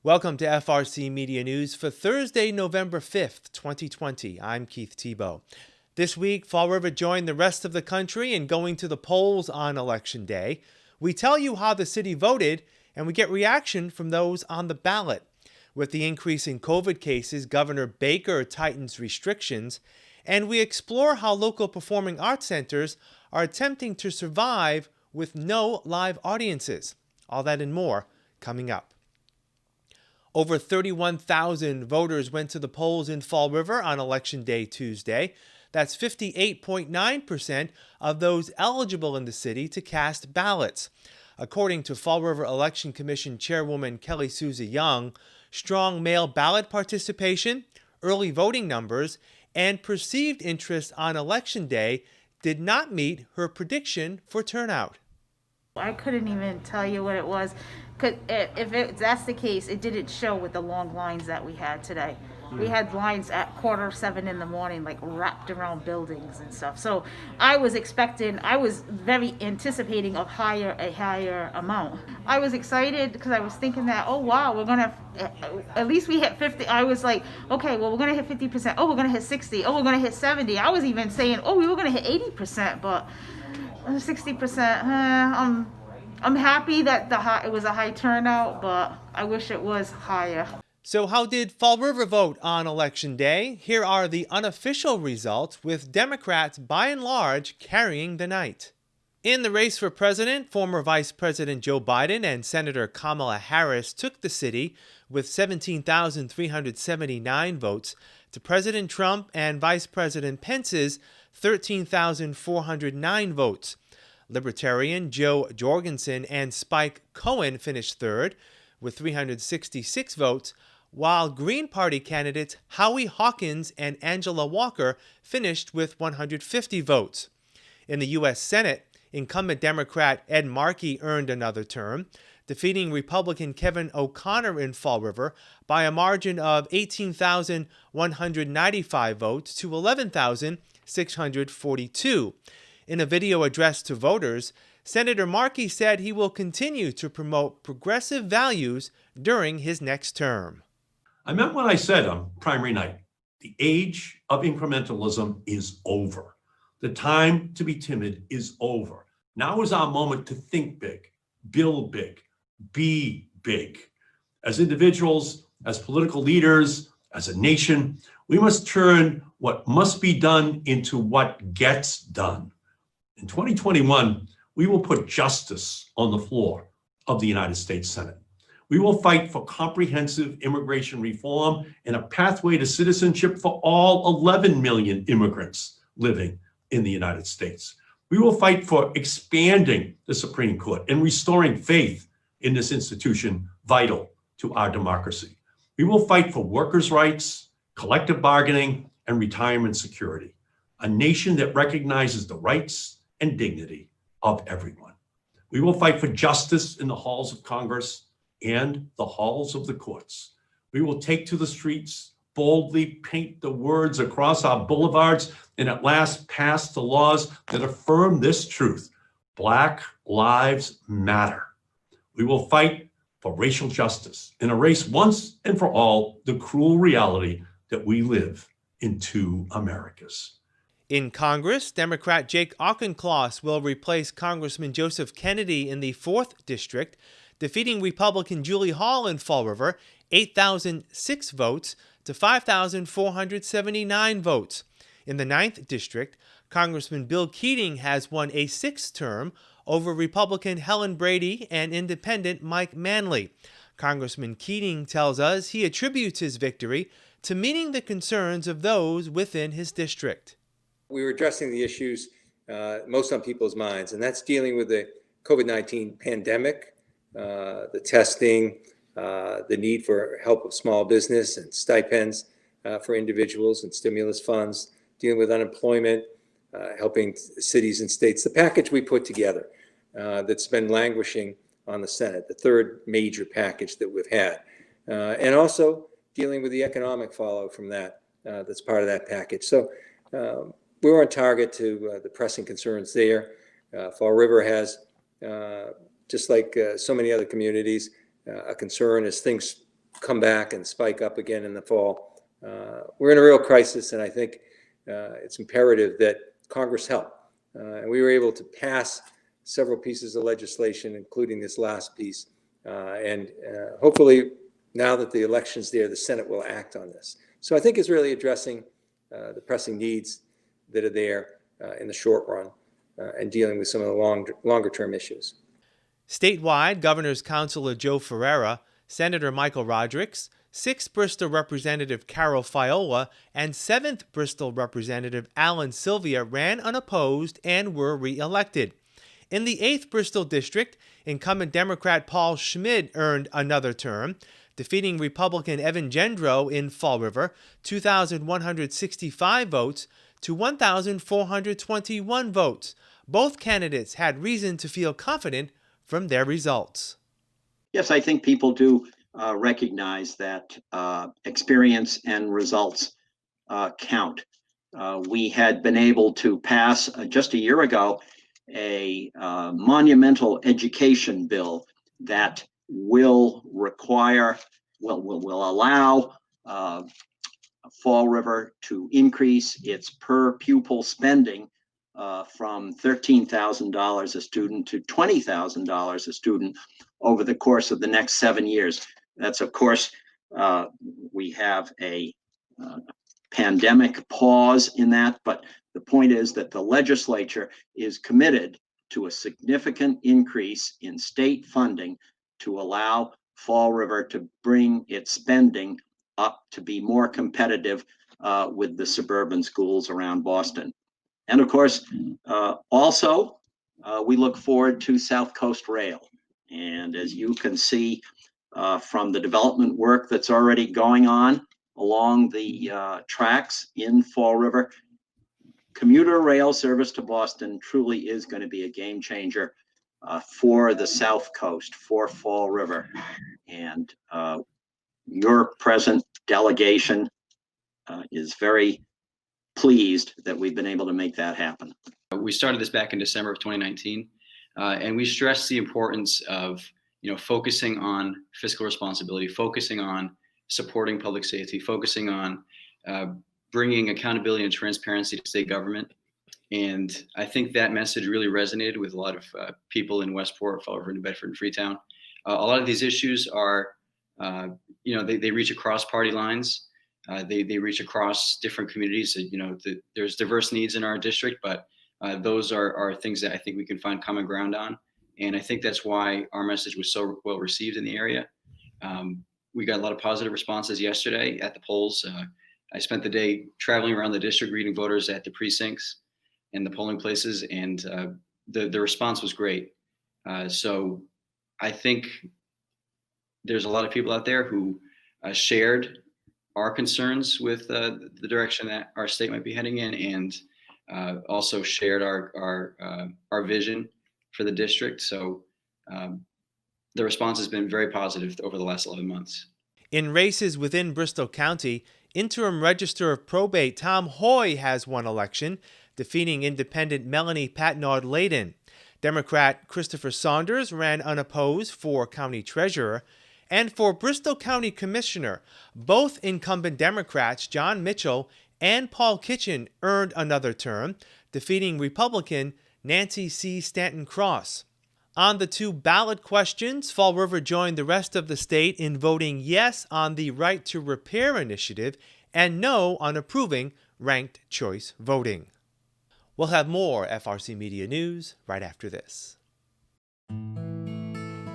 Welcome to FRC Media News for Thursday, November 5th, 2020. I'm Keith Tebow. This week, Fall River joined the rest of the country in going to the polls on Election Day. We tell you how the city voted, and we get reaction from those on the ballot. With the increase in COVID cases, Governor Baker tightens restrictions, and we explore how local performing arts centers are attempting to survive with no live audiences. All that and more coming up. Over 31,000 voters went to the polls in Fall River on Election Day Tuesday. That's 58.9% of those eligible in the city to cast ballots. According to Fall River Election Commission Chairwoman Kelly Souza Young, strong mail ballot participation, early voting numbers, and perceived interest on Election Day did not meet her prediction for turnout. I couldn't even tell you what it was. If that's the case, it didn't show with the long lines that we had today. We had lines at 6:45 in the morning, like wrapped around buildings and stuff. So I was very anticipating a higher amount. I was excited because I was thinking that, oh wow, we're gonna at least we hit 50. I was like, okay, well we're gonna hit 50%. Oh, we're gonna hit 60. Oh, we're gonna hit 70. I was even saying, oh, we were gonna hit 80%, but 60%. I'm happy that it was a high turnout, but I wish it was higher. So how did Fall River vote on Election Day? Here are the unofficial results, with Democrats by and large carrying the night. In the race for president, former Vice President Joe Biden and Senator Kamala Harris took the city with 17,379 votes to President Trump and Vice President Pence's 13,409 votes. Libertarian Joe Jorgensen and Spike Cohen finished third with 366 votes, while Green Party candidates Howie Hawkins and Angela Walker finished with 150 votes. In the U.S. Senate, incumbent Democrat Ed Markey earned another term, defeating Republican Kevin O'Connor in Fall River by a margin of 18,195 votes to 11,642. In a video addressed to voters, Senator Markey said he will continue to promote progressive values during his next term. I meant what I said on primary night. The age of incrementalism is over. The time to be timid is over. Now is our moment to think big, build big, be big. As individuals, as political leaders, as a nation, we must turn what must be done into what gets done. In 2021, we will put justice on the floor of the United States Senate. We will fight for comprehensive immigration reform and a pathway to citizenship for all 11 million immigrants living in the United States. We will fight for expanding the Supreme Court and restoring faith in this institution vital to our democracy. We will fight for workers' rights, collective bargaining, and retirement security, a nation that recognizes the rights and dignity of everyone. We will fight for justice in the halls of Congress and the halls of the courts. We will take to the streets, boldly paint the words across our boulevards, and at last pass the laws that affirm this truth: Black lives matter. We will fight for racial justice and erase once and for all the cruel reality that we live in two Americas. In Congress, Democrat Jake Auchincloss will replace Congressman Joseph Kennedy in the 4th District, defeating Republican Julie Hall in Fall River 8,006 votes to 5,479 votes. In the 9th District, Congressman Bill Keating has won a 6th term over Republican Helen Brady and Independent Mike Manley. Congressman Keating tells us he attributes his victory to meeting the concerns of those within his district. We were addressing the issues most on people's minds, and that's dealing with the COVID-19 pandemic, the testing, the need for help of small business and stipends for individuals and stimulus funds, dealing with unemployment, helping cities and states, the package we put together that's been languishing on the Senate, the third major package that we've had, and also dealing with the economic fallout from that that's part of that package. So we're on target to the pressing concerns there. Fall River has, just like so many other communities, a concern as things come back and spike up again in the fall. We're in a real crisis, and I think it's imperative that Congress help. And we were able to pass several pieces of legislation, including this last piece. And hopefully, now that the election's there, the Senate will act on this. So I think it's really addressing the pressing needs that are there in the short run and dealing with some of the longer term issues. Statewide, Governor's Counselor Joe Ferreira, Senator Michael Rodrigues, 6th Bristol Representative Carol Fiola, and 7th Bristol Representative Alan Sylvia ran unopposed and were re-elected. In the 8th Bristol District, incumbent Democrat Paul Schmid earned another term, defeating Republican Evan Gendro in Fall River, 2,165 votes to 1,421 votes. Both candidates had reason to feel confident from their results. Yes, I think people do recognize that experience and results count. We had been able to pass just a year ago a monumental education bill that will allow Fall River to increase its per pupil spending from $13,000 a student to $20,000 a student over the course of the next 7 years. That's, of course, we have a pandemic pause in that, but the point is that the legislature is committed to a significant increase in state funding to allow Fall River to bring its spending up to be more competitive with the suburban schools around Boston. And of course, also, we look forward to South Coast Rail. And as you can see from the development work that's already going on along the tracks in Fall River, commuter rail service to Boston truly is going to be a game changer for the South Coast, for Fall River. And your present delegation is very pleased that we've been able to make that happen. We started this back in December of 2019, and we stressed the importance of focusing on fiscal responsibility, focusing on supporting public safety, focusing on bringing accountability and transparency to state government. And I think that message really resonated with a lot of people in Westport, Fall River, New Bedford, and Freetown. A lot of these issues are, they reach across party lines. They reach across different communities. There's diverse needs in our district, but those are things that I think we can find common ground on. And I think that's why our message was so well received in the area. We got a lot of positive responses yesterday at the polls. I spent the day traveling around the district, greeting voters at the precincts and the polling places, and the response was great. So I think there's a lot of people out there who shared our concerns with the direction that our state might be heading in, and also shared our vision for the district. So the response has been very positive over the last 11 months. In races within Bristol County, Interim Register of Probate Tom Hoy has won election, defeating independent Melanie Patnaud-Layden. Democrat Christopher Saunders ran unopposed for County Treasurer. And for Bristol County Commissioner, both incumbent Democrats John Mitchell and Paul Kitchen earned another term, defeating Republican Nancy C. Stanton Cross. On the two ballot questions, Fall River joined the rest of the state in voting yes on the Right to Repair initiative and no on approving ranked choice voting. We'll have more FRC Media News right after this.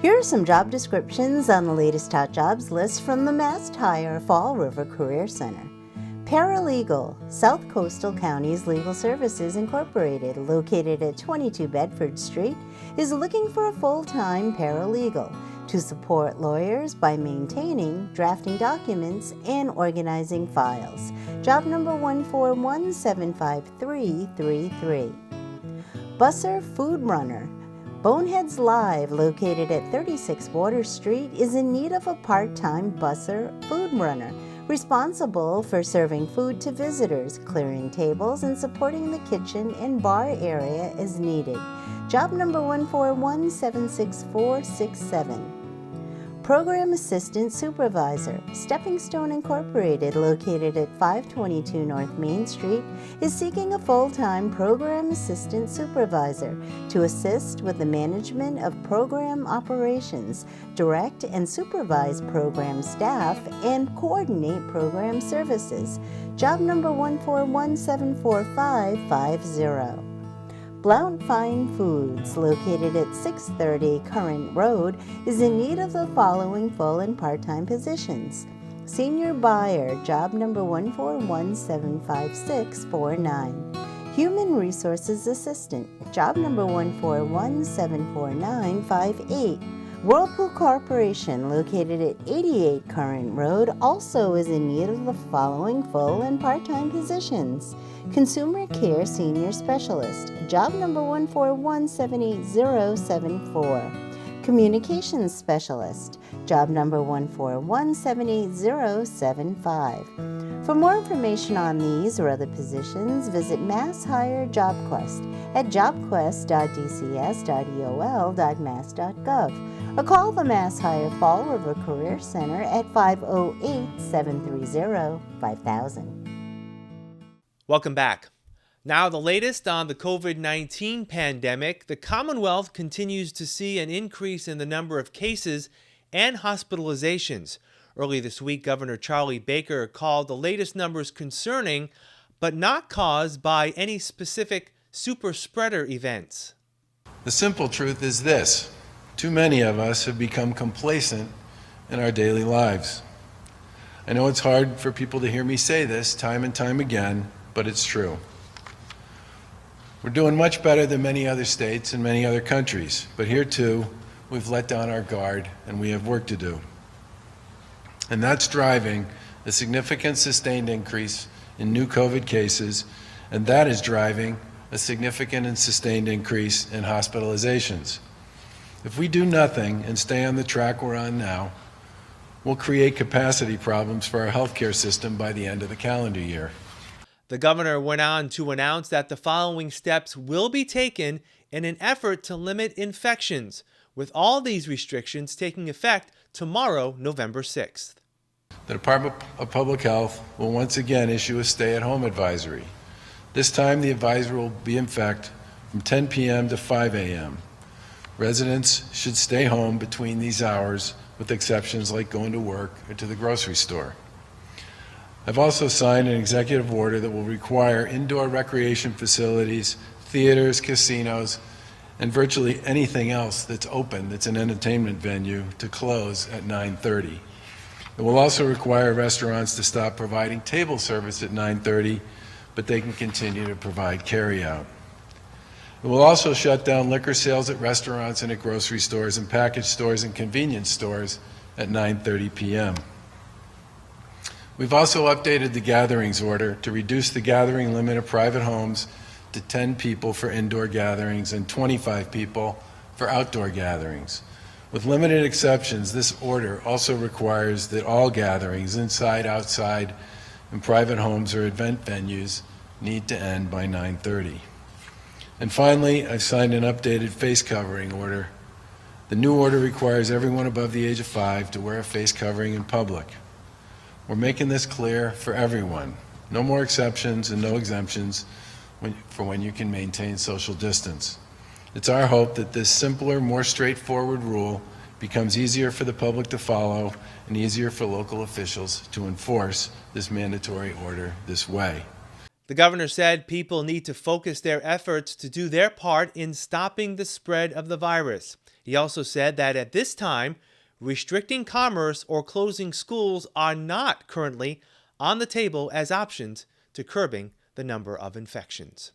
Here are some job descriptions on the latest hot jobs list from the Mast Hire Fall River Career Center. Paralegal, South Coastal Counties Legal Services Incorporated, located at 22 Bedford Street, is looking for a full-time paralegal to support lawyers by maintaining, drafting documents, and organizing files. Job number 141-75333. Busser Food Runner, Boneheads Live, located at 36 Water Street, is in need of a part-time busser food runner, responsible for serving food to visitors, clearing tables, and supporting the kitchen and bar area as needed. Job number 141-76467. Program Assistant Supervisor. Steppingstone Incorporated, located at 522 North Main Street, is seeking a full-time Program Assistant Supervisor to assist with the management of program operations, direct and supervise program staff, and coordinate program services. Job number 1417450. Blount Fine Foods, located at 630 Current Road, is in need of the following full and part-time positions. Senior Buyer, job number 1417549. Human Resources Assistant, job number 141744958. Whirlpool Corporation, located at 88 Current Road, also is in need of the following full and part-time positions. Consumer Care Senior Specialist, job number 1417874. Communications Specialist, job number 1417875. For more information on these or other positions, visit Mass Hire JobQuest at jobquest.dcs.eol.mass.gov or call the Mass Hire Fall River Career Center at 508-730-5000. Welcome back. Now, the latest on the COVID-19 pandemic. The Commonwealth continues to see an increase in the number of cases and hospitalizations. Early this week, Governor Charlie Baker called the latest numbers concerning, but not caused by any specific super spreader events. The simple truth is this: too many of us have become complacent in our daily lives. I know it's hard for people to hear me say this time and time again, but it's true. We're doing much better than many other states and many other countries, but here too, we've let down our guard and we have work to do. And that's driving a significant sustained increase in new COVID cases, and that is driving a significant and sustained increase in hospitalizations. If we do nothing and stay on the track we're on now, we'll create capacity problems for our healthcare system by the end of the calendar year. The governor went on to announce that the following steps will be taken in an effort to limit infections, with all these restrictions taking effect tomorrow, November 6th. The Department of Public Health will once again issue a stay-at-home advisory. This time, the advisory will be in effect from 10 p.m. to 5 a.m. Residents should stay home between these hours, with exceptions like going to work or to the grocery store. I've also signed an executive order that will require indoor recreation facilities, theaters, casinos, and virtually anything else that's open that's an entertainment venue to close at 9:30. It will also require restaurants to stop providing table service at 9:30, but they can continue to provide carryout. It will also shut down liquor sales at restaurants and at grocery stores and package stores and convenience stores at 9:30 p.m. We've also updated the gatherings order to reduce the gathering limit of private homes to 10 people for indoor gatherings and 25 people for outdoor gatherings. With limited exceptions, this order also requires that all gatherings inside, outside, and private homes or event venues need to end by 9:30. And finally, I've signed an updated face covering order. The new order requires everyone above the age of 5 to wear a face covering in public. We're making this clear for everyone. No more exceptions and no exemptions for when you can maintain social distance. It's our hope that this simpler, more straightforward rule becomes easier for the public to follow and easier for local officials to enforce this mandatory order this way. The governor said people need to focus their efforts to do their part in stopping the spread of the virus. He also said that at this time, restricting commerce or closing schools are not currently on the table as options to curbing the number of infections.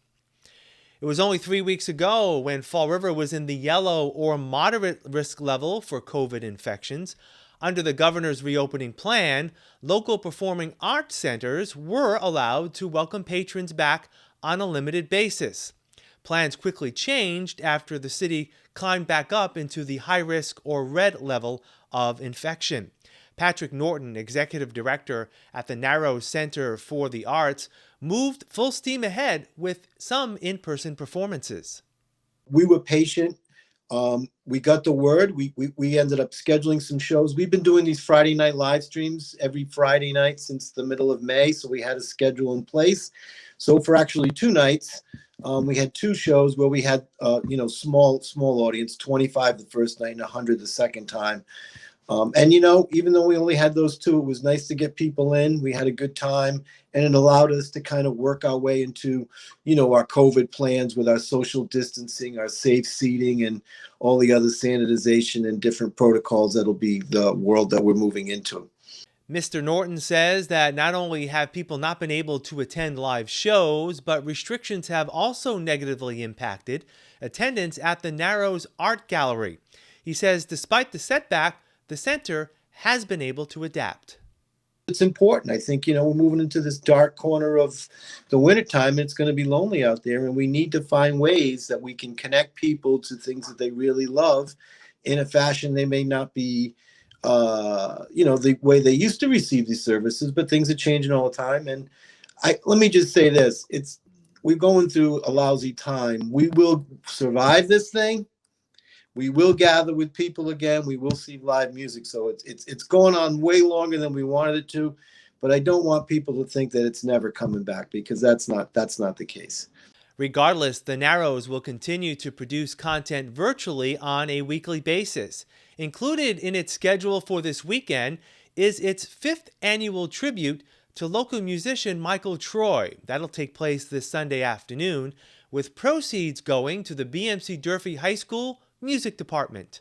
It was only 3 weeks ago when Fall River was in the yellow or moderate risk level for COVID infections. Under the governor's reopening plan, local performing arts centers were allowed to welcome patrons back on a limited basis. Plans quickly changed after the city climbed back up into the high risk or red level of infection. Patrick Norton, executive director at the Narrows Center for the Arts, moved full steam ahead with some in-person performances. We were patient. We got the word. We ended up scheduling some shows. We've been doing these Friday night live streams every Friday night since the middle of May, so we had a schedule in place. So for actually 2 nights, we had 2 shows where we had small audience, 25 the first night and 100 the second time. And even though we only had those 2, it was nice to get people in. We had a good time, and it allowed us to kind of work our way into, our COVID plans with our social distancing, our safe seating, and all the other sanitization and different protocols that'll be the world that we're moving into. Mr. Norton says that not only have people not been able to attend live shows, but restrictions have also negatively impacted attendance at the Narrows Art Gallery. He says despite the setback, the center has been able to adapt. It's important. I think, we're moving into this dark corner of the wintertime, and it's going to be lonely out there, and we need to find ways that we can connect people to things that they really love in a fashion they may not be the way they used to receive these services, but things are changing all the time. And let me just say this, we're going through a lousy time. We will survive this thing. We will gather with people again. We will see live music. So it's going on way longer than we wanted it to, but I don't want people to think that it's never coming back, because that's not the case. Regardless, the Narrows will continue to produce content virtually on a weekly basis. Included in its schedule for this weekend is its 5th annual tribute to local musician Michael Troy. That'll take place this Sunday afternoon, with proceeds going to the BMC Durfee High School music department.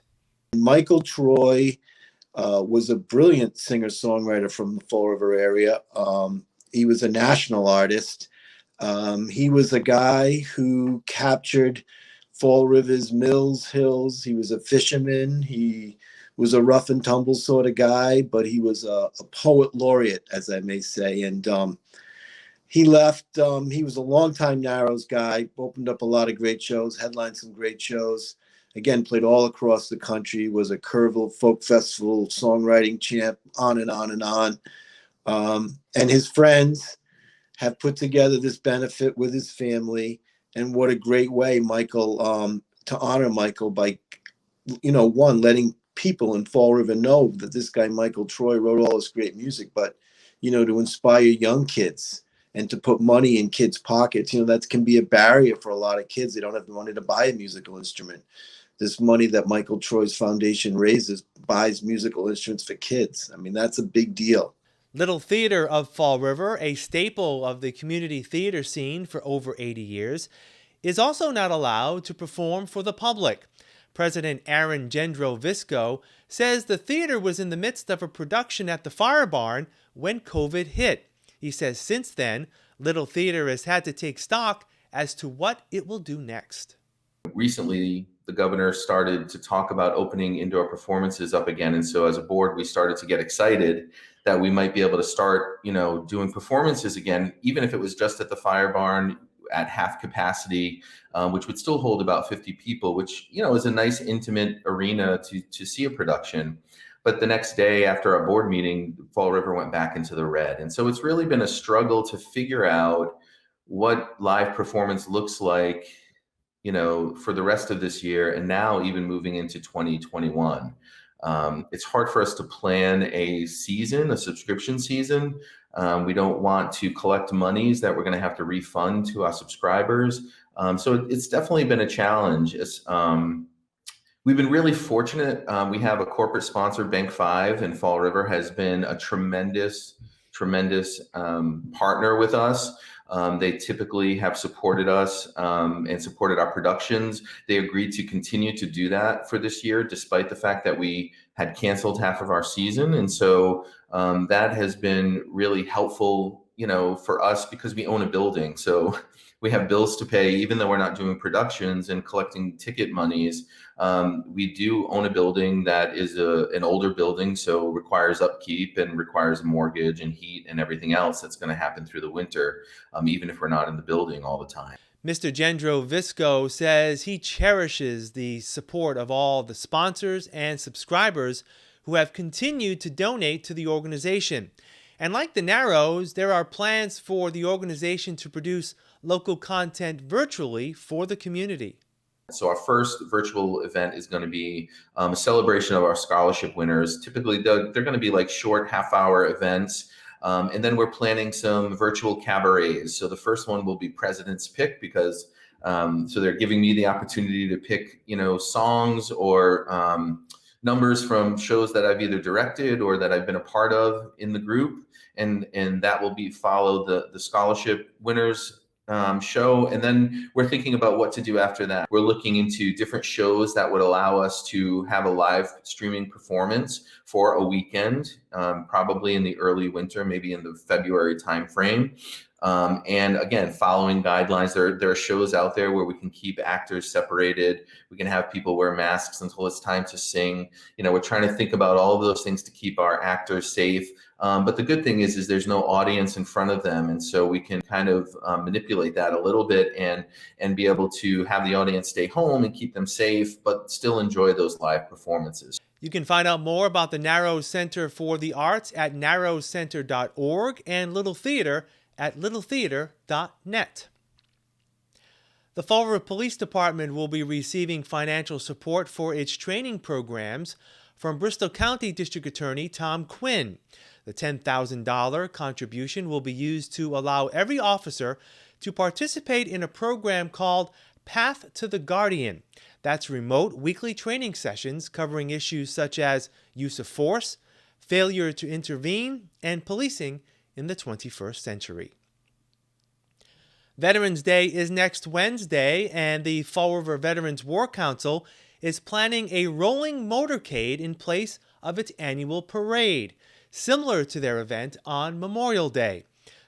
Michael Troy was a brilliant singer-songwriter from the Fall River area. He was a national artist. He was a guy who captured Fall River's Mills Hills. He was a fisherman. He was a rough and tumble sort of guy, but he was a poet laureate, as I may say. And he left. He was a longtime Narrows guy, opened up a lot of great shows, headlined some great shows. Again, played all across the country, was a Kerrville Folk Festival songwriting champ, on and on and on. And his friends have put together this benefit with his family. And what a great way, Michael, to honor Michael by, letting people in Fall River know that this guy, Michael Troy, wrote all this great music, but, to inspire young kids and to put money in kids' pockets, that can be a barrier for a lot of kids. They don't have the money to buy a musical instrument. This money that Michael Troy's foundation raises buys musical instruments for kids. I mean, that's a big deal. Little Theater of Fall River, a staple of the community theater scene for over 80 years, is also not allowed to perform for the public. President Aaron Gendro-Visco says the theater was in the midst of a production at the Fire Barn when COVID hit. He says since then, Little Theater has had to take stock as to what it will do next. Recently, the governor started to talk about opening indoor performances up again. And so as a board, we started to get excited that we might be able to start, doing performances again, even if it was just at the Fire Barn at half capacity, which would still hold about 50 people, which, is a nice intimate arena to see a production. But the next day after our board meeting, Fall River went back into the red. And so it's really been a struggle to figure out what live performance looks like, for the rest of this year, and now even moving into 2021. It's hard for us to plan a subscription season. We don't want to collect monies that we're going to have to refund to our subscribers. So it's definitely been a challenge. We've been really fortunate. We have a corporate sponsor, Bank 5, and Fall River has been a tremendous partner with us. They typically have supported us and supported our productions. They agreed to continue to do that for this year, despite the fact that we had canceled half of our season. And so that has been really helpful, for us because we own a building. So we have bills to pay, even though we're not doing productions and collecting ticket monies. We do own a building that is an older building, so requires upkeep and requires a mortgage and heat and everything else that's going to happen through the winter, even if we're not in the building all the time. Mr. Gendro-Visco says he cherishes the support of all the sponsors and subscribers who have continued to donate to the organization. And like the Narrows, there are plans for the organization to produce local content virtually for the community. So our first virtual event is going to be a celebration of our scholarship winners. Typically, they're going to be like short half-hour events. And then we're planning some virtual cabarets. So the first one will be President's Pick, because so they're giving me the opportunity to pick, songs or numbers from shows that I've either directed or that I've been a part of in the group. And that will be follow the scholarship winners show. And then we're thinking about what to do after that. We're looking into different shows that would allow us to have a live streaming performance for a weekend, probably in the early winter, maybe in the February timeframe. And again, following guidelines, there are shows out there where we can keep actors separated. We can have people wear masks until it's time to sing. We're trying to think about all of those things to keep our actors safe. But the good thing is there's no audience in front of them. And so we can kind of manipulate that a little bit and be able to have the audience stay home and keep them safe, but still enjoy those live performances. You can find out more about the Narrows Center for the Arts at narrowscenter.org and Little Theater at littletheater.net. The Fall River Police Department will be receiving financial support for its training programs from Bristol County District Attorney Tom Quinn. The $10,000 contribution will be used to allow every officer to participate in a program called Path to the Guardian. That's remote weekly training sessions covering issues such as use of force, failure to intervene, and policing in the 21st century. Veterans Day is next Wednesday, and the Fall River Veterans War Council is planning a rolling motorcade in place of its annual parade, similar to their event on Memorial Day.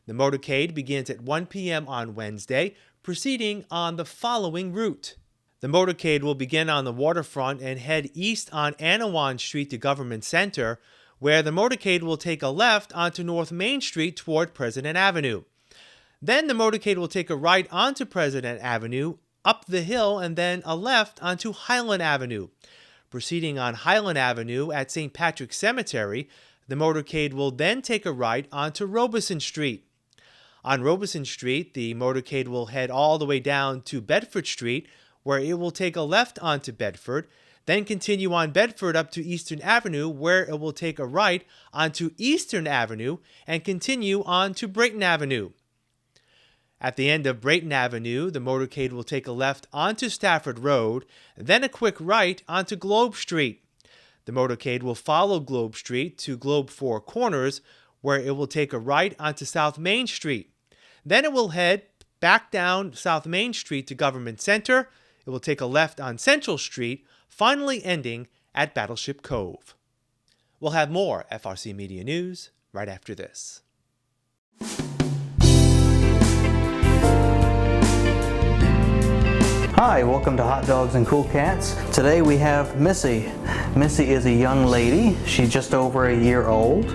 The motorcade begins at 1 p.m. on Wednesday, proceeding on the following route. The motorcade will begin on the waterfront and head east on Anawan Street to Government Center, where the motorcade will take a left onto North Main Street toward President Avenue. Then the motorcade will take a right onto President Avenue, up the hill, and then a left onto Highland Avenue. Proceeding on Highland Avenue at St. Patrick's Cemetery, the motorcade will then take a right onto Robeson Street. On Robeson Street, the motorcade will head all the way down to Bedford Street, where it will take a left onto Bedford, then continue on Bedford up to Eastern Avenue, where it will take a right onto Eastern Avenue and continue on to Brayton Avenue. At the end of Brayton Avenue, the motorcade will take a left onto Stafford Road, then a quick right onto Globe Street. The motorcade will follow Globe Street to Globe Four Corners, where it will take a right onto South Main Street. Then it will head back down South Main Street to Government Center. It will take a left on Central Street, finally ending at Battleship Cove. We'll have more FRC Media News right after this. Hi, welcome to Hot Dogs and Cool Cats. Today we have Missy. Missy is a young lady. She's just over a year old.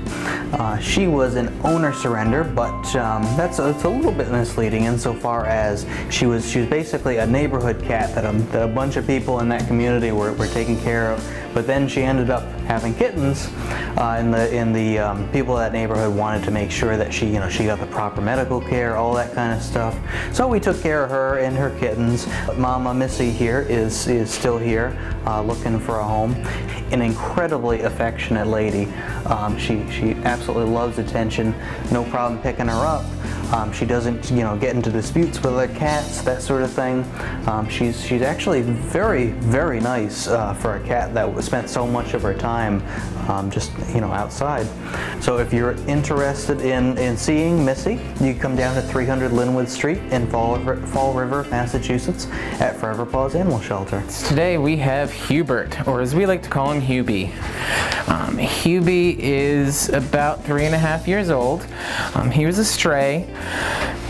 She was an owner surrender, but it's a little bit misleading insofar as she was basically a neighborhood cat that a bunch of people in that community were taking care of. But then she ended up having kittens, and the people in that neighborhood wanted to make sure that she got the proper medical care, all that kind of stuff. So we took care of her and her kittens. Mama Missy here is still here, looking for a home. An incredibly affectionate lady. She absolutely loves attention. No problem picking her up. She doesn't, get into disputes with other cats, that sort of thing. She's actually very, very nice for a cat that spent so much of her time just, outside. So if you're interested in seeing Missy, you come down to 300 Linwood Street in Fall River, Massachusetts at Forever Paws Animal Shelter. Today we have Hubert, or as we like to call him, Hubie. Hubie is about 3.5 years old. He was a stray.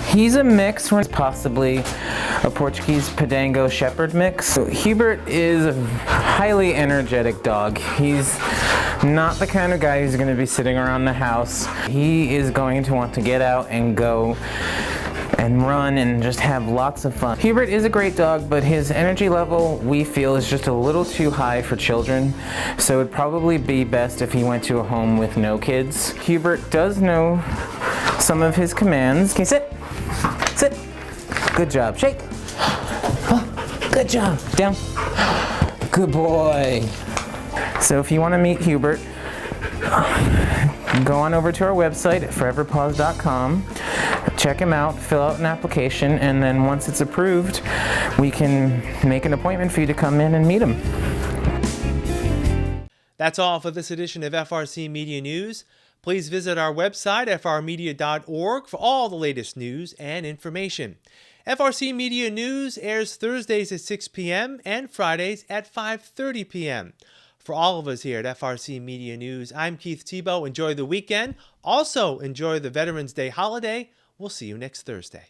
He's a mix, or possibly a Portuguese Padango Shepherd mix. So Hubert is a highly energetic dog. He's not the kind of guy who's going to be sitting around the house. He is going to want to get out and go and run and just have lots of fun. Hubert is a great dog, but his energy level, we feel, is just a little too high for children, so it'd probably be best if he went to a home with no kids. Hubert does know some of his commands. Can you sit? Sit. Good job. Shake. Good job. Down. Good boy. So if you want to meet Hubert, go on over to our website at foreverpaws.com, check him out, fill out an application, and then once it's approved, we can make an appointment for you to come in and meet him. That's all for this edition of FRC Media News. Please visit our website, frmedia.org, for all the latest news and information. FRC Media News airs Thursdays at 6 p.m. and Fridays at 5:30 p.m. For all of us here at FRC Media News, I'm Keith Tebow. Enjoy the weekend. Also, enjoy the Veterans Day holiday. We'll see you next Thursday.